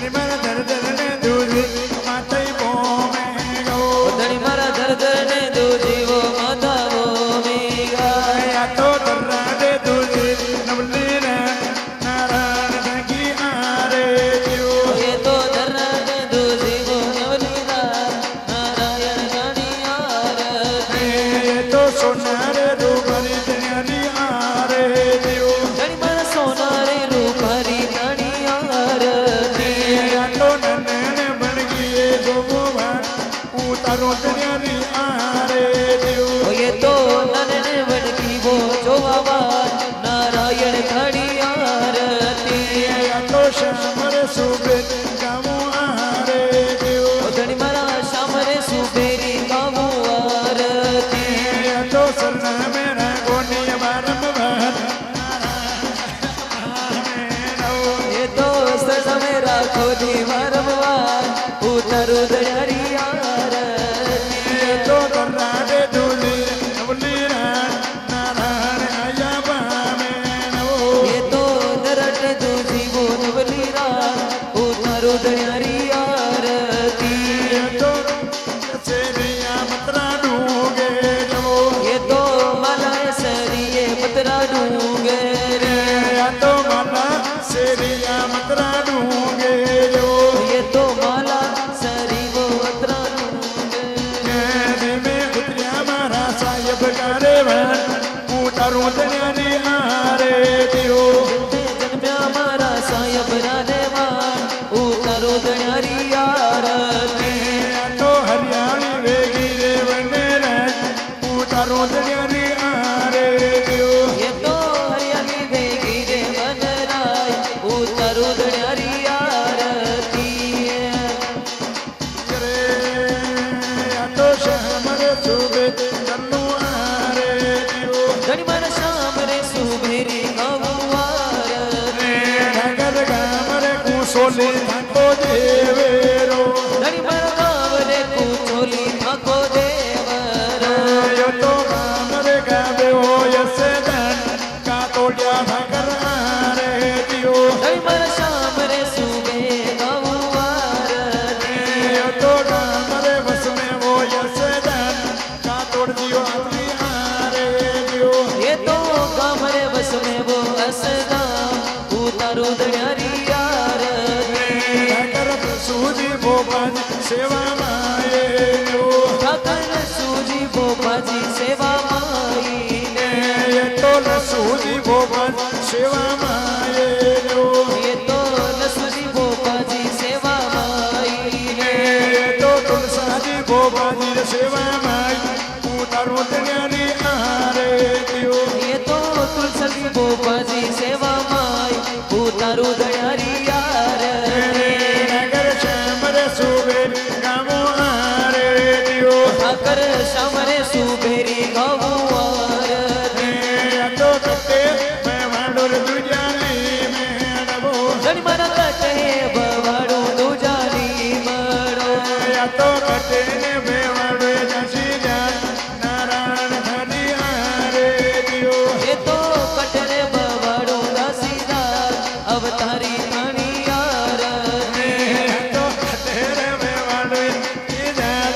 ધણી મારા ધર ને દૂધી માથે બોમે ગો ધણી મારા ધર ને દૂધીવો માથા બોમે આ તો ધરા દે દૂધી નવલી ને નારાયણ ધગી આરે જીઓ એ તો ધરા ને દૂધીવો નવલી નારાયણ ધણી આરતી એ તો સોનારે રૂપરી ધણી આરે જીઓ ધણી મારા સોનારે રૂપરી ધણી આરતી આ તો નને બણગી એ ગોગોવાન ઉતારો ધણી આરે જીઓ એ તો નનને વણગીવો જોવા નારાયણ ધણી આરતી આ તો શ્યામર સુબે ગામો આરે જીઓ ધણી મારા શામરે સુબેરી ગાવો આરતી આ તો સરના મેરા ગોની વારંવાર એ તો સસમે રાખો જી વારંવાર ઉતરું દયારી આરતી એ તો ધરાડે ધૂલી નવલી નારાયણ આયા પામે નવો એ તો નરટ દૂધી બોનવલી રા ઉતરું દયારી આરતી એ તો સેરિયા મતરા ડૂગે જવો એ તો માલા સરીએ પતરા ડુંગર આ તો માલા સેરિયા મતરા ડૂગે જવો એ તો માલા સરીવો પતરા ડુંગર ધીમે ઉતર્યા મારા સાહેબ કારે વણ ઉતારું ધન્યાની આરે દિયો જન્મ્યા મારા સાહેબ રાધેવાન ઉતરો દયારી આરતી આ તો હરિયાળી વેગી રે વને ઉતારું ધન્યાની આરે દિયો એ તો હરિયાળી ભેગી રે વનરાય ઉતરો દયારી આરતી રે આ તો શ્યામર સુબે ચન્નુ આરે દિયો ધણી મારા શામ રે સુભેરી ગવાર નગર ગામ રે કુશોલી થાકો દેવેરો ધણી મારા ગાવ રે કુચોલી થાકો દેવર યો તો ગામ રે ગાવે હોય સેદન કાતોડિયા ભાગર આરે દિયો ધણી મારા શામ રે સુભે ગવાર યો તો ગામ રે વસમે હોય સેદન કાતોડ દિયો આપણી આરે દિયો એ તો ગામ રે વસમે વો અસદા ઉતારું દયારી આરતી ઠાકર સુધી ભોપાલ સેવા માયે ઠાકર સુજી બોપાજી સેવા માઈને એ તો સુધી ભોપાલ સેવા માયે એ તો લસુજી બોપાજી સેવા માઈને એ તો તુલસાજી ભોપાજી સેવા માય ઉતારો ધન્યાની આરે દિયો એ તો તુલસી બોપાજી સેવા માય ઉતારું દયારી આરતી નગર શ્યામર સુબે ગામો આરે દિયો ઠાકર શામરે સુભેરી ગવાર આ તો કટે મેં વાડોર દુજાની મેળવો ધણી મારા કટે બવાડું દુજાની મળો આ તો કટે ને મેં વાડો જસી જા નારાયણ ધની આરે દિયો એ તો કટરે બવાડું દાસીદાર અવતારી ધણી આરતી આ તો કટે ને મેં વાડો ઈદાર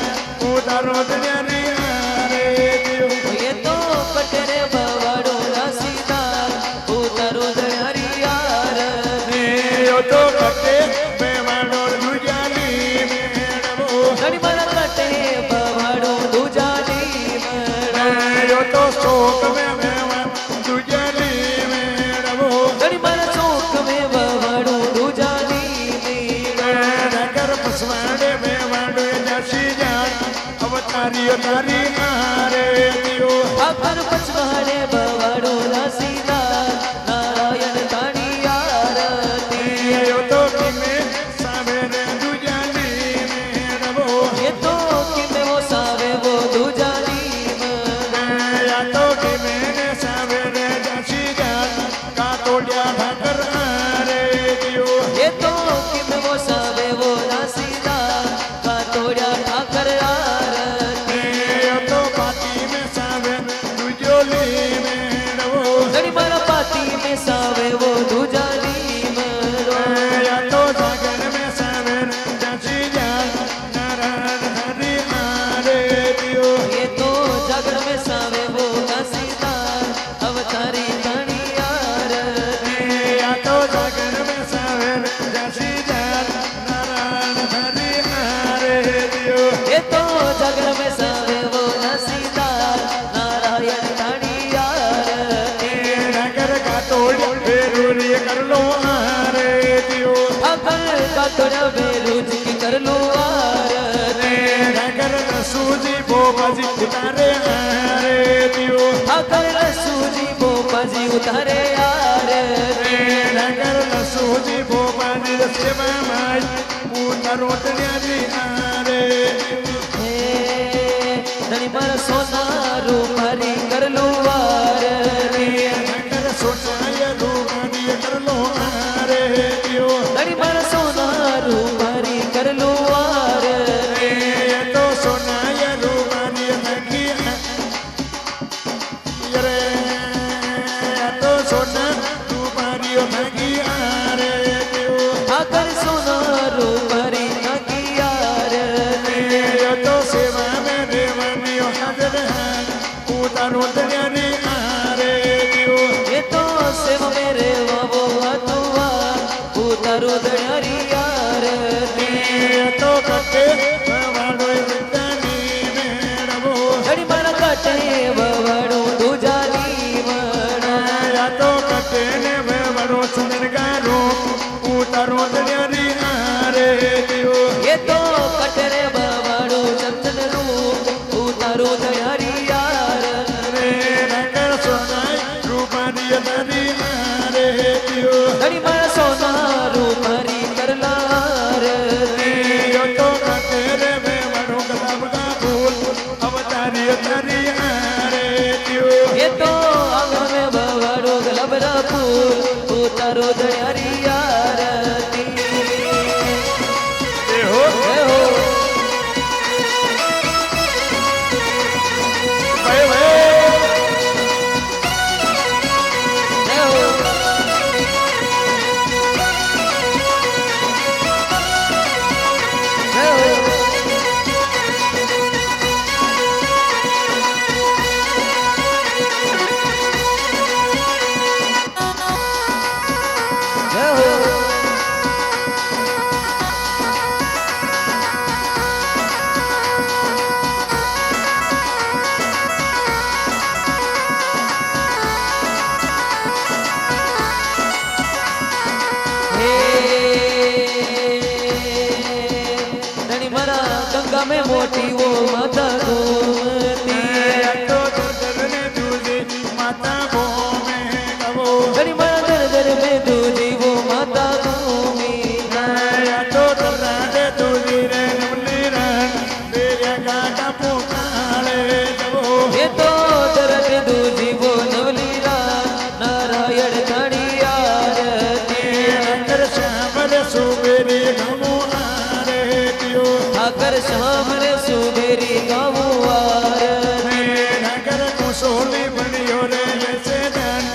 ઉતારો ધન્યાની આરે દિયો એ તો કટરે બવાડું દાસીદાર ઉતારો દયારી આરતી યો તો કટે મેં વાડો દુજાની મેળવો ધણી મારા કટે બવાડું દુજાની મળો યો તો શોક મેં દુજાની મેળવો ધણી મારા ચોક મે બવાડું દુજાની મળો નગર પસવાડે મેં વાડો જસી જા અવતારીઓ તારી આરે દિયો ઠાકર પચવાડે બવાડું દાસીદાર નારાયણ ધણી આરતી યો તો કિમે સામે રે દુજાની મેળવો એ તો કિમે વો સાવે વો દુજાની મળો આ તો કિમે ને સામે રે જસી જા કાતોડિયા ભાગર આરે દિયો એ તો કિમે વો સાવે વો દાસીદાર કાતોડ્યા ઠાકર આરતી યો તો कातोड़ा बेरुज की कर लो आरती नगर सूजी बोबाजी उतारे आरे दियो ठाकर सूजी बोबाजी उतारे आरती नगर सूजी बोबाजी सेवा माई उतारो तन्याजी आरे धनी मारा सोना रूपारी कर लो आरती नगर सोना रूपारी कर लो आरे दियो धनी मारा सोना रूपारी कर लो आरती तो सोना रूपारी नगी रे तो सोना रूपारी नगी आरे दियो ठाकर सोना रूपारी नगी आरती तो सेवा में देवानी हाजर है उतारो तन्याजी आरे दियो ये तो सेव मेरे बाबो आतुआ उतारो दयारी आरती तो कटे वाडो विद्यानी मेड़वो घड़ी मारा काटे बवड़ो दूजाली मड़ा या तो कटे ने वाडो चंदन गारो उतारो तन्याजी आरे दियो ये तो कटरे बवड़ो चंदन रूप उतारो दयारी आरती नगर सोनाई रूपानी नदी आरे दियो घड़ी मारा सोना रूपारी करला आरती यो तो कटे रे वाडो गुलाब का फूल अवतारी तरी आरे दियो ये तो आंगन में बवड़ो गलबरा फूल उतारो दयारी आरती हो जय हो भाई भाई जय हो जय हो जय हो धनी मरा गंगा में मोटी वो माता घूमती तो दर्द ने दूजी माता वो में गवो धनी मरा दर दर में दूजी वो माता घूमी या तो दर्द ने दूजी रे नमली रन बेरिया गाटा पुकाले गवो ये तो दरद दूजी वो नवली रात नारायण धनी आरती नगर श्यामल सुबेरी गमो आरे दियो ठाकर श्याम रे सुबेरी गाँव आरती नगर कुसोली बनियो रे जैसे धन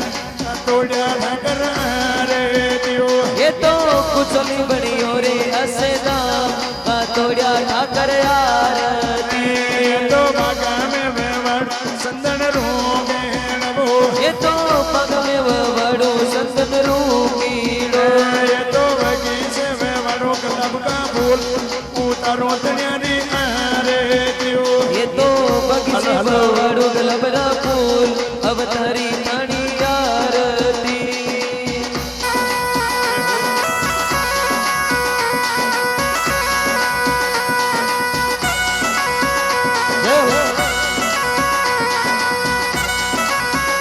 तोड़ा नगर आरे दियो ये तो कुचली बड़ी हो रे हसे दाम तोड़ा ठाकर आरती तो बागा में वेवड़ संदन रोगे नवो ये तो पग में बड़ो संतन रूपीलो ये तो बगीचे में वेवड़ो गुलाब का फूल उतारो तन्यारी आरे दियो ये तो बगीचे बड़ो गलबरा फूल अवतारी नानी आरती जय हो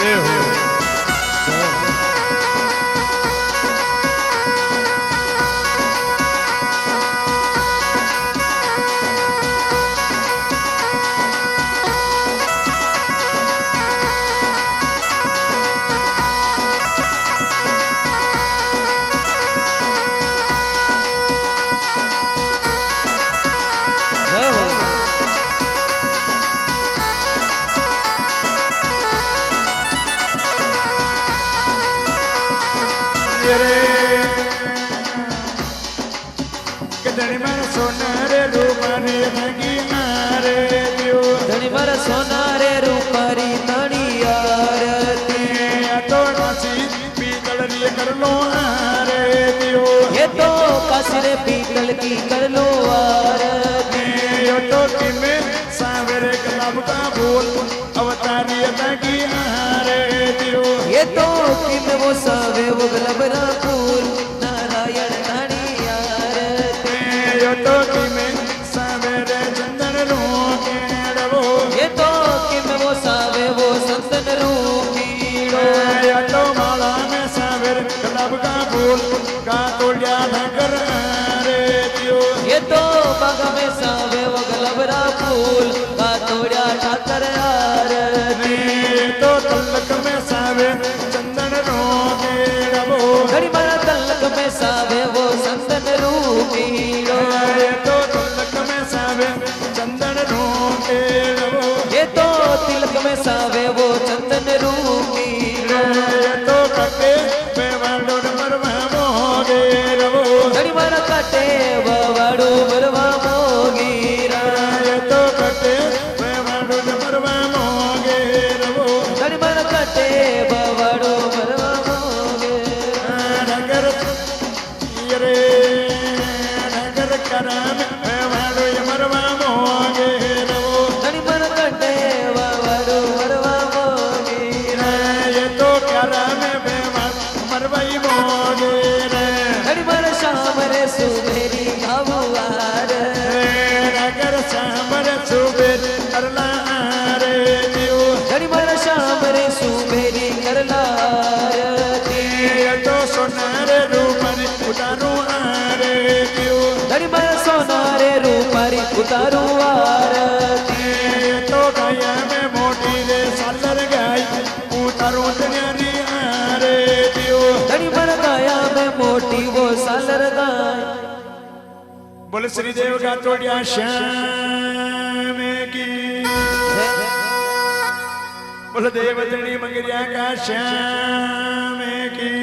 जय हो रे कदनी मन सोनारे रूपानी नगी आरे दियो धनी मर सोना रे रूपारी नानी आरती तो नासी पीतल री कर लो आरे दियो ये तो कासिरे पीतल की कर लो आरती यो तो तिमे सावरे गुलाब का फूल अवतारी नगी आरे दियो ये तो कि में वो सावे वो गलबरा फूल नारायण धनी आरती तो कि मैं सवेरे चंदन रू केड़वो ये तो कि मैं वो सावे वो संतन रूपीड़ो या तो माला में सवेरे गुलाब का फूल का तोड़िया नगर रे दियो ये तो बाग में सावे वो गलबरा फूल का तोड़ा ठाकर आरती तो तलक में सावे चंदन रो केड़वो घड़ी मारा तलक में सावे वो संतन रूपीड़ो तो तलक में सावे चंदन रो केड़वो ये तो तिलक में सावे वो चंदन रूपीड़ो तो कटे बेवाडो मरवा मोगे रवो घड़ी मारा काटे वाड़ू मरवा मोगीरा तो कटे बेवाडो मरवा मोगे रवो घड़ी मारा काटे वाड़ू मरवा मोगीरा नगर रे नगर कराम बेवाडो मरवा मोगे रवो घड़ी मारा काटे वाड़ू मरवा मोगीरा ये तो कराम बेवाड मरवाई मोगे रे घड़ी मारा शाम रे सुबेरी गावार नगर सामर सुबेर करला रे दियो घड़ी मारा शाम रे सुबेरी करला ये तो सोनारे रूपन उतारू आरे दियो घड़ी मारा सोनारे रूपारी उतारू आरती ये तो गया में मोटी रे सालर गाय उतारू तन्यारी आरे दियो घड़ी मारा गाया में मोटी वो सालर गाय बोल श्री देव का तोड़िया श्याम की बोल देवतनी मंगरिया का श्याम की